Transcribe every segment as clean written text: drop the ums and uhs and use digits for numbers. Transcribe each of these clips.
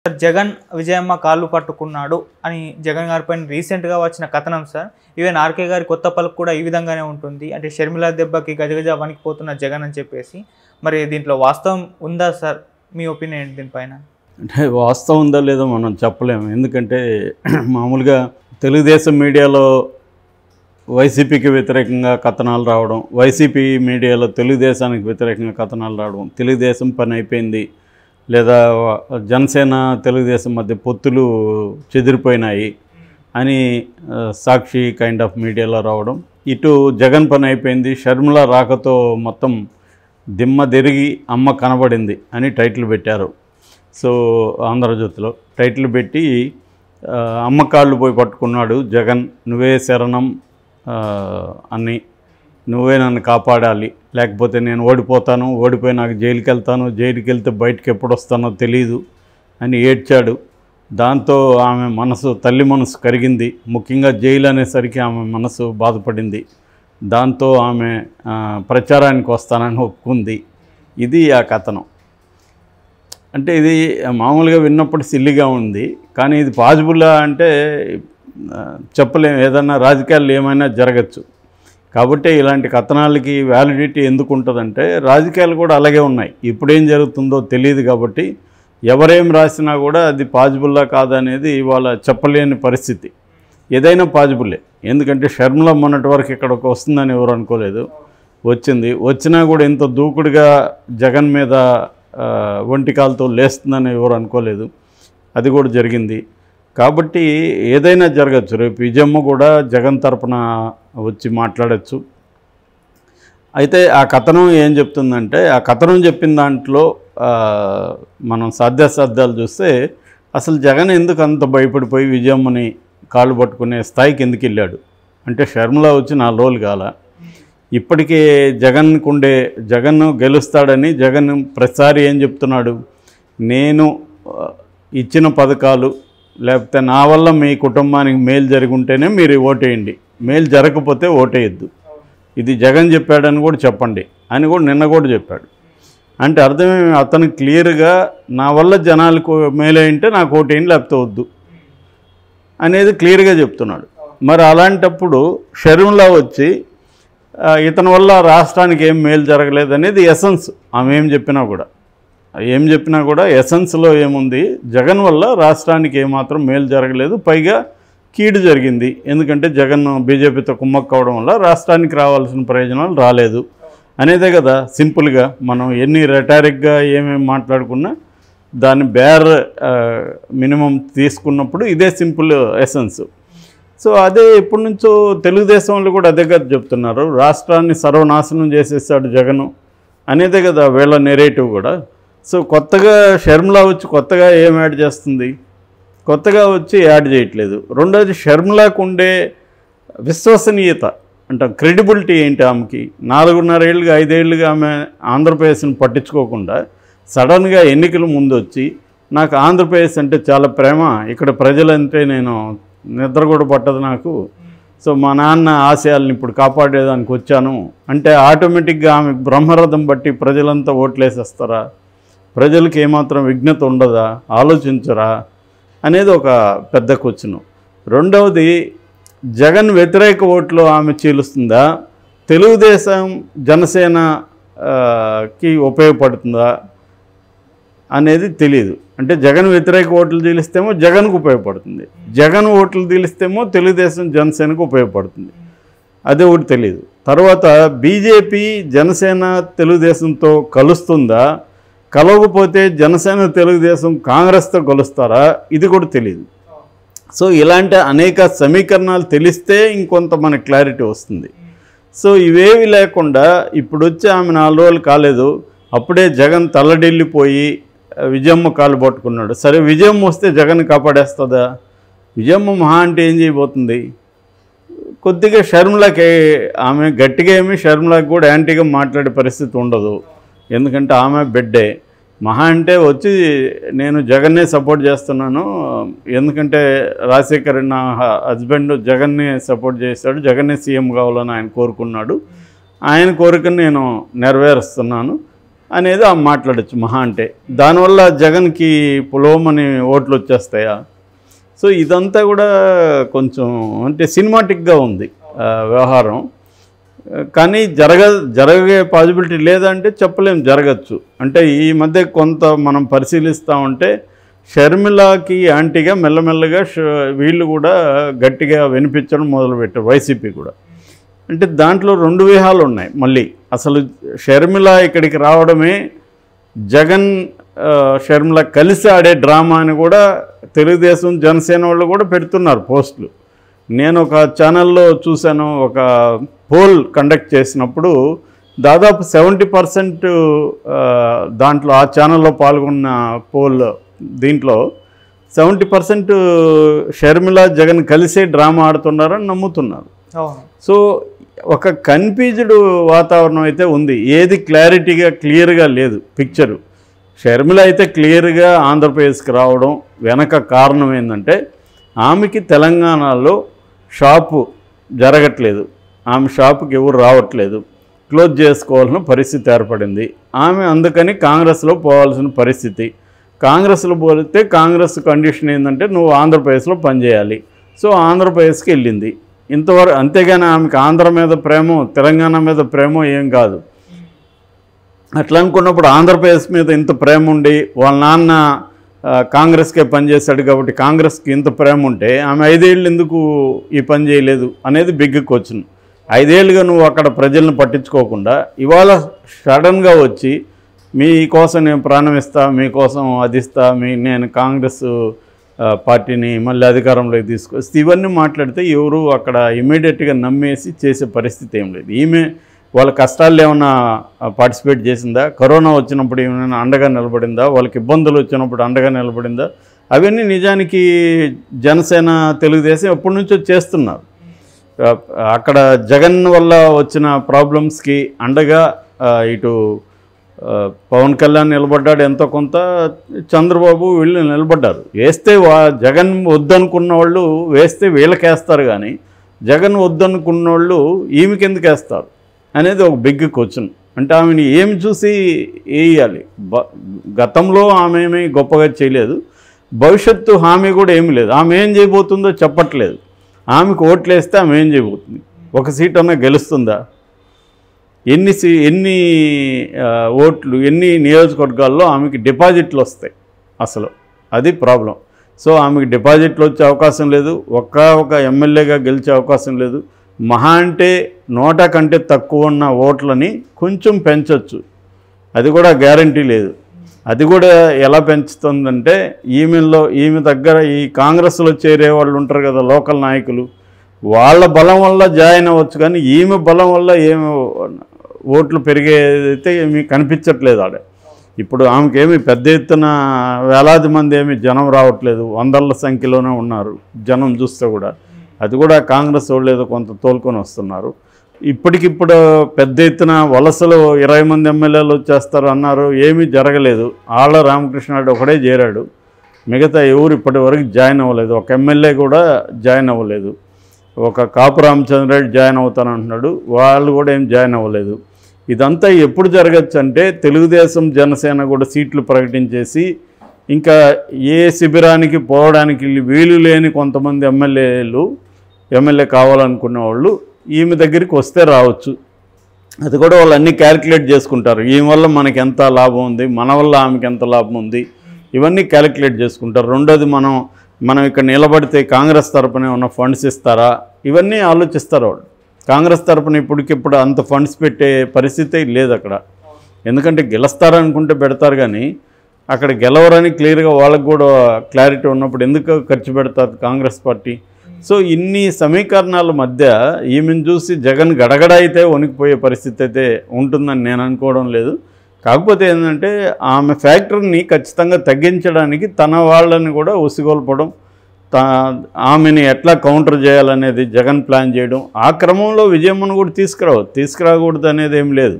జగన్ విజయమ్మ కాళ్ళు పట్టుకున్నాడు అని జగన్ గారిపైన రీసెంట్గా వచ్చిన కథనం సార్. ఈవెన్ ఆర్కే గారి కొత్త పలుకు కూడా ఈ విధంగానే ఉంటుంది. అంటే షర్మిల దెబ్బకి గజగజ వణికిపోతున్న జగన్ అని చెప్పేసి. మరి దీంట్లో వాస్తవం ఉందా సార్? మీ ఒపీనియన్ ఏంటి దీనిపైన? అంటే వాస్తవం ఉందా లేదో మనం చెప్పలేము. ఎందుకంటే మామూలుగా తెలుగుదేశం మీడియాలో వైసీపీకి వ్యతిరేకంగా కథనాలు రావడం, వైసీపీ మీడియాలో తెలుగుదేశానికి వ్యతిరేకంగా కథనాలు రావడం, తెలుగుదేశం పని అయిపోయింది, లేదా జనసేన తెలుగుదేశం మధ్య పొత్తులు చెదిరిపోయినాయి అని సాక్షి కైండ్ ఆఫ్ మీడియాలో రావడం, ఇటు జగన్ పని అయిపోయింది, షర్మిల రాకతో మొత్తం దిమ్మ తిరిగి అమ్మ కనబడింది అని టైటిల్ పెట్టారు. సో ఆంధ్రజ్యోతిలో టైటిల్ పెట్టి అమ్మ కాళ్ళు పోయి పట్టుకున్నాడు జగన్, నువ్వే శరణం అని, నువ్వే నన్ను కాపాడాలి, లేకపోతే నేను ఓడిపోతాను, ఓడిపోయి నాకు జైలుకి వెళ్తాను, జైలుకి వెళ్తే బయటకు ఎప్పుడు వస్తానో తెలీదు అని ఏడ్చాడు. దాంతో ఆమె మనసు, తల్లి మనసు కరిగింది. ముఖ్యంగా జైలు అనేసరికి ఆమె మనసు బాధపడింది. దాంతో ఆమె ప్రచారానికి వస్తానని ఒప్పుకుంది. ఇది ఆ కథనం. అంటే ఇది మామూలుగా విన్నప్పుడు సిల్లిగా ఉంది, కానీ ఇది పాజిబుల్లా అంటే చెప్పలేము. ఏదన్నా రాజకీయాల్లో ఏమైనా జరగచ్చు. కాబట్టి ఇలాంటి కథనాలకి వ్యాలిడిటీ ఎందుకు ఉంటుందంటే రాజకీయాలు కూడా అలాగే ఉన్నాయి. ఇప్పుడేం జరుగుతుందో తెలియదు కాబట్టి ఎవరేం రాసినా కూడా అది పాజిబుల్లా కాదనేది ఇవాళ చెప్పలేని పరిస్థితి. ఏదైనా పాజిబుల్లే. ఎందుకంటే షర్మిల మొన్నటి వరకు ఇక్కడికి వస్తుందని ఎవరు అనుకోలేదు, వచ్చింది. వచ్చినా కూడా ఇంత దూకుడుగా జగన్ మీద ఒంటికాలతో లేస్తుందని ఎవరు అనుకోలేదు. అది కూడా జరిగింది. కాబట్టి ఏదైనా జరగచ్చు. రేపు విజయమ్మ కూడా జగన్ తరపున వచ్చి మాట్లాడచ్చు. అయితే ఆ కథనం ఏం చెప్తుందంటే, ఆ కథనం చెప్పిన దాంట్లో మనం సాధ్యాసాధ్యాలు చూస్తే అసలు జగన్ ఎందుకు అంత భయపడిపోయి విజయమ్మని కాళ్ళు పట్టుకునే స్థాయికి ఎందుకు వెళ్ళాడు అంటే, షర్మిల వచ్చి 4 రోజులు కాల, ఇప్పటికే జగన్ గెలుస్తాడని జగన్ ప్రతిసారి ఏం చెప్తున్నాడు, నేను ఇచ్చిన పథకాలు లేకపోతే నా వల్ల మీ కుటుంబానికి మేలు జరిగి ఉంటేనే మీరు ఓటేయండి, మేలు జరగకపోతే ఓటేయద్దు, ఇది జగన్ చెప్పాడని కూడా చెప్పండి అని కూడా నిన్న కూడా చెప్పాడు. అంటే అర్థమేమి, అతను క్లియర్గా నా వల్ల జనాలకు మేలైంటే నాకు ఓటేయండి లేకపోతే వద్దు అనేది క్లియర్గా చెప్తున్నాడు. మరి అలాంటప్పుడు షర్మిల వచ్చి ఇతని వల్ల రాష్ట్రానికి ఏం మేలు జరగలేదు అనేది ఎసెన్స్. ఆమె ఏం చెప్పినా కూడా ఎసెన్స్లో ఏముంది, జగన్ వల్ల రాష్ట్రానికి ఏమాత్రం మేలు జరగలేదు, పైగా కీడు జరిగింది. ఎందుకంటే జగన్ బీజేపీతో కుమ్మక్కవడం వల్ల రాష్ట్రానికి రావాల్సిన ప్రయోజనాలు రాలేదు అనేదే కదా సింపుల్గా. మనం ఎన్ని రెటారిక్గా ఏమేమి మాట్లాడుకున్నా దాన్ని మినిమం తీసుకున్నప్పుడు ఇదే సింపుల్ ఎసెన్స్. సో అదే ఎప్పటి నుంచో తెలుగుదేశం వాళ్ళు కూడా అదే కదా చెప్తున్నారు, రాష్ట్రాన్ని సర్వనాశనం చేసేసాడు జగను అనేదే కదా వీళ్ళ నెరేటివ్ కూడా. సో కొత్తగా షర్మిల వచ్చి కొత్తగా ఏం యాడ్ చేస్తుంది? కొత్తగా వచ్చి యాడ్ చేయట్లేదు. రెండోది, షర్మిలకు ఉండే విశ్వసనీయత అంటే క్రెడిబిలిటీ ఏంటి ఆమెకి? 4.5 ఏళ్ళుగా 5 ఏళ్ళుగా ఆమె ఆంధ్రప్రదేశ్ని పట్టించుకోకుండా సడన్గా ఎన్నికల ముందు వచ్చి నాకు ఆంధ్రప్రదేశ్ అంటే చాలా ప్రేమ, ఇక్కడ ప్రజలంటే నేను నిద్ర కూడా పట్టదు నాకు, సో మా నాన్న ఆశయాలను ఇప్పుడు కాపాడేదానికి వచ్చాను అంటే ఆటోమేటిక్గా ఆమె బ్రహ్మరథం బట్టి ప్రజలంతా ఓట్లేసేస్తారా? ప్రజలకు ఏమాత్రం విఘ్నత ఉండదా? ఆలోచించరా అనేది ఒక పెద్ద క్వశ్చన్. రెండవది, జగన్ వ్యతిరేక ఓట్లు ఆమె చీలుస్తుందా, తెలుగుదేశం జనసేనకి ఉపయోగపడుతుందా అనేది తెలియదు. అంటే జగన్ వ్యతిరేక ఓట్లు చీలిస్తేమో జగన్కు ఉపయోగపడుతుంది, జగన్ ఓట్లు చీలిస్తేమో తెలుగుదేశం జనసేనకు ఉపయోగపడుతుంది, అదే ఒకటి తెలియదు. తర్వాత బీజేపీ జనసేన తెలుగుదేశంతో కలుస్తుందా, కలవకపోతే జనసేన తెలుగుదేశం కాంగ్రెస్తో కలుస్తారా, ఇది కూడా తెలియదు. సో ఇలాంటి అనేక సమీకరణాలు తెలిస్తే ఇంకొంత మనకు క్లారిటీ వస్తుంది. సో ఇవేవి లేకుండా ఇప్పుడు వచ్చి ఆమె 4 రోజులు కాలేదు, అప్పుడే జగన్ తల్లడిల్లిపోయి విజయమ్మ కాలు పట్టుకున్నాడు. సరే, విజయమ్మ వస్తే జగన్ కాపాడేస్తుందా? విజయమ్మ మహా అంటే ఏం చేయబోతుంది? కొద్దిగా షర్మిలకి ఆమె గట్టిగా షర్మిలకి కూడా యాంటీగా మాట్లాడే పరిస్థితి ఉండదు. ఎందుకంటే ఆమె బిడ్డే. మహా అంటే వచ్చి నేను జగన్నే సపోర్ట్ చేస్తున్నాను, ఎందుకంటే రాజశేఖర్ నా హస్బెండ్ జగన్నే సపోర్ట్ చేశాడు, జగన్నే సీఎం కావాలని ఆయన కోరుకున్నాడు, ఆయన కోరికను నేను నెరవేరుస్తున్నాను, అనేది ఆమె మాట్లాడచ్చు మహా అంటే. దానివల్ల జగన్కి పులోమని ఓట్లు వచ్చేస్తాయా? సో ఇదంతా కూడా కొంచెం అంటే సినిమాటిక్గా ఉంది వ్యవహారం. కానీ జరగే పాసిబిలిటీ లేదంటే చెప్పలేం, జరగచ్చు. అంటే ఈ మధ్య కొంత మనం పరిశీలిస్తూ ఉంటే షర్మిలాకి యాంటీగా మెల్లమెల్లగా వీళ్ళు కూడా గట్టిగా వినిపించడం మొదలుపెట్టారు, వైసీపీ కూడా. అంటే దాంట్లో రెండు వ్యూహాలు ఉన్నాయి. మళ్ళీ అసలు షర్మిల ఇక్కడికి రావడమే జగన్ షర్మిల కలిసి ఆడే డ్రామా అని కూడా తెలుగుదేశం జనసేన వాళ్ళు కూడా పెడుతున్నారు పోస్టులు. నేను ఒక ఛానల్లో చూశాను, ఒక పోల్ కండక్ట్ చేసినప్పుడు దాదాపు 70% దాంట్లో ఆ ఛానల్లో పాల్గొన్న పోల్ దీంట్లో 70% షర్మిల జగన్ కలిసే డ్రామా ఆడుతున్నారని నమ్ముతున్నారు. సో ఒక కన్ఫ్యూజ్డ్ వాతావరణం అయితే ఉంది, ఏది క్లియర్గా లేదు పిక్చరు. షర్మిల అయితే క్లియర్గా ఆంధ్రప్రదేశ్కి రావడం వెనక కారణం ఏంటంటే ఆమెకి తెలంగాణలో షాపు జరగట్లేదు, ఆమె షాపుకి ఎవరు రావట్లేదు, క్లోజ్ చేసుకోవాల్సిన పరిస్థితి ఏర్పడింది. ఆమె అందుకని కాంగ్రెస్లో పోవాల్సిన పరిస్థితి. కాంగ్రెస్లో పోతే కాంగ్రెస్ కండిషన్ ఏంటంటే నువ్వు ఆంధ్రప్రదేశ్లో పనిచేయాలి. సో ఆంధ్రప్రదేశ్కి వెళ్ళింది ఇంతవరకు. అంతేగాని ఆమెకు ఆంధ్ర మీద ప్రేమో తెలంగాణ మీద ప్రేమో ఏం కాదు. అట్లా అనుకున్నప్పుడు ఆంధ్రప్రదేశ్ మీద ఇంత ప్రేమ ఉండి వాళ్ళ నాన్న కాంగ్రెస్కే పనిచేశాడు కాబట్టి కాంగ్రెస్కి ఇంత ప్రేమ ఉంటే ఆమె 5 ఏళ్ళు ఎందుకు ఈ పని చేయలేదు అనేది బిగ్ క్వశ్చన్. 5 ఏళ్ళుగా నువ్వు అక్కడ ప్రజలను పట్టించుకోకుండా ఇవాళ సడన్గా వచ్చి మీకోసం నేను ప్రాణం ఇస్తా, మీకోసం అది ఇస్తా, నేను కాంగ్రెస్ పార్టీని మళ్ళీ అధికారంలోకి తీసుకొస్తే ఇవన్నీ మాట్లాడితే ఎవరు అక్కడ ఇమీడియట్గా నమ్మేసి చేసే పరిస్థితి ఏం లేదు. ఈమె వాళ్ళ కష్టాల్లో ఏమైనా పార్టిసిపేట్ చేసిందా? కరోనా వచ్చినప్పుడు ఏమైనా అండగా నిలబడిందా? వాళ్ళకి ఇబ్బందులు వచ్చినప్పుడు అండగా నిలబడిందా? అవన్నీ నిజానికి జనసేన తెలుగుదేశం ఎప్పటి నుంచో చేస్తున్నారు. అక్కడ జగన్ వల్ల వచ్చిన ప్రాబ్లమ్స్కి అండగా ఇటు పవన్ కళ్యాణ్ నిలబడ్డాడు, ఎంతో కొంత చంద్రబాబు వీళ్ళు నిలబడ్డారు. వేస్తే జగన్ వద్దనుకున్న వాళ్ళు వేస్తే వీళ్ళకేస్తారు, కానీ జగన్ వద్దనుకున్న వాళ్ళు ఈమెకి ఎందుకు వేస్తారు అనేది ఒక బిగ్ క్వశ్చన్. అంటే ఆమెని ఏమి చూసి వేయాలి? గతంలో ఆమె ఏమీ గొప్పగా చేయలేదు, భవిష్యత్తు హామీ కూడా ఏమీ లేదు. ఆమె ఏం చేయబోతుందో చెప్పట్లేదు. ఆమెకు ఓట్లు వేస్తే ఆమె ఏం చేయబోతుంది? ఒక సీట్ అన్నా గెలుస్తుందా? ఎన్ని ఓట్లు ఎన్ని నియోజకవర్గాల్లో ఆమెకి డిపాజిట్లు వస్తాయి? అసలు అది ప్రాబ్లం. సో ఆమెకి డిపాజిట్లు వచ్చే అవకాశం లేదు, ఒక ఎమ్మెల్యేగా గెలిచే అవకాశం లేదు. మహా అంటే 100 కంటే తక్కువ ఉన్న ఓట్లని కొంచెం పెంచవచ్చు, అది కూడా గ్యారంటీ లేదు. అది కూడా ఎలా పెంచుతుందంటే ఈమె దగ్గర ఈ కాంగ్రెస్లో చేరే వాళ్ళు ఉంటారు కదా లోకల్ నాయకులు, వాళ్ళ బలం వల్ల జాయిన్ అవ్వచ్చు, కానీ ఈమె బలం వల్ల ఏమి ఓట్లు పెరిగేదైతే ఏమీ కనిపించట్లేదు ఆడ. ఇప్పుడు ఆమెకేమి పెద్ద ఎత్తున వేలాది మంది ఏమి జనం రావట్లేదు, వందల సంఖ్యలోనే ఉన్నారు జనం చూస్తే కూడా. అది కూడా కాంగ్రెస్ వాళ్ళు ఏదో కొంత తోలుకొని వస్తున్నారు. ఇప్పటికిప్పుడు పెద్ద ఎత్తున వలసలు 20 మంది ఎమ్మెల్యేలు వచ్చేస్తారు అన్నారు, ఏమీ జరగలేదు. ఆళ్ళ రామకృష్ణారెడ్డి ఒకడే చేరాడు, మిగతా ఎవరు ఇప్పటి వరకు జాయిన్ అవ్వలేదు. ఒక ఎమ్మెల్యే కూడా జాయిన్ అవ్వలేదు. ఒక కాపు రామచంద్రరెడ్డి జాయిన్ అవుతానంటున్నాడు, వాళ్ళు కూడా ఏం జాయిన్ అవ్వలేదు. ఇదంతా ఎప్పుడు జరగచ్చు అంటే తెలుగుదేశం జనసేన కూడా సీట్లు ప్రకటించేసి ఇంకా ఏ శిబిరానికి పోవడానికి వీలు లేని కొంతమంది ఎమ్మెల్యే కావాలనుకున్న వాళ్ళు ఈమె దగ్గరికి వస్తే రావచ్చు. అది కూడా వాళ్ళు అన్నీ క్యాలిక్యులేట్ చేసుకుంటారు. ఈమె వల్ల మనకి ఎంత లాభం ఉంది, మన వల్ల ఆమెకి ఎంత లాభం ఉంది, ఇవన్నీ క్యాలిక్యులేట్ చేసుకుంటారు. రెండోది మనం ఇక్కడ నిలబడితే కాంగ్రెస్ తరపున ఏమన్నా ఫండ్స్ ఇస్తారా, ఇవన్నీ ఆలోచిస్తారు వాళ్ళు. కాంగ్రెస్ తరపున ఇప్పటికిప్పుడు అంత ఫండ్స్ పెట్టే పరిస్థితి లేదు అక్కడ. ఎందుకంటే గెలుస్తారనుకుంటే పెడతారు, కానీ అక్కడ గెలవరని క్లియర్గా వాళ్ళకు కూడా క్లారిటీ ఉన్నప్పుడు ఎందుకు ఖర్చు పెడతారు కాంగ్రెస్ పార్టీ? సో ఇన్ని సమీకరణాల మధ్య ఈమెను చూసి జగన్ గడగడ అయితే వణికిపోయే పరిస్థితి అయితే ఉంటుందని నేను అనుకోవడం లేదు. కాకపోతే ఏంటంటే ఆమె ఫ్యాక్టర్ని ఖచ్చితంగా తగ్గించడానికి తన వాళ్ళని కూడా ఉసిగొల్పడం, ఆమెని ఎట్లా కౌంటర్ చేయాలనేది జగన్ ప్లాన్ చేయడం, ఆ క్రమంలో విజయమ్మను కూడా తీసుకురాకూడదు అనేది ఏం లేదు.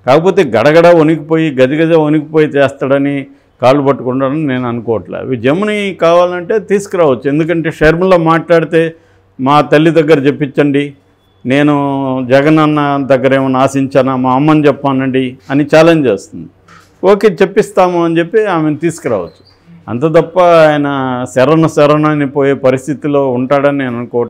కాకపోతే గడగడ వణికిపోయి గజగజ వణికిపోయి చేస్తాడని కాళ్ళు పట్టుకుంటాడని నేను అనుకోవట్లే. విజయమ్మని కావాలంటే తీసుకురావచ్చు. ఎందుకంటే షర్మిల మాట్లాడితే మా తల్లి దగ్గర చెప్పించండి, నేను జగన్ అన్న దగ్గర ఏమైనా ఆశించానా, మా అమ్మని చెప్పానండి అని ఛాలెంజ్ చేస్తుంది. ఓకే చెప్పిస్తాము అని చెప్పి ఆమెను తీసుకురావచ్చు. అంత తప్ప ఆయన శరణు అని పోయే పరిస్థితిలో ఉంటాడని నేను అనుకోవట్లేదు.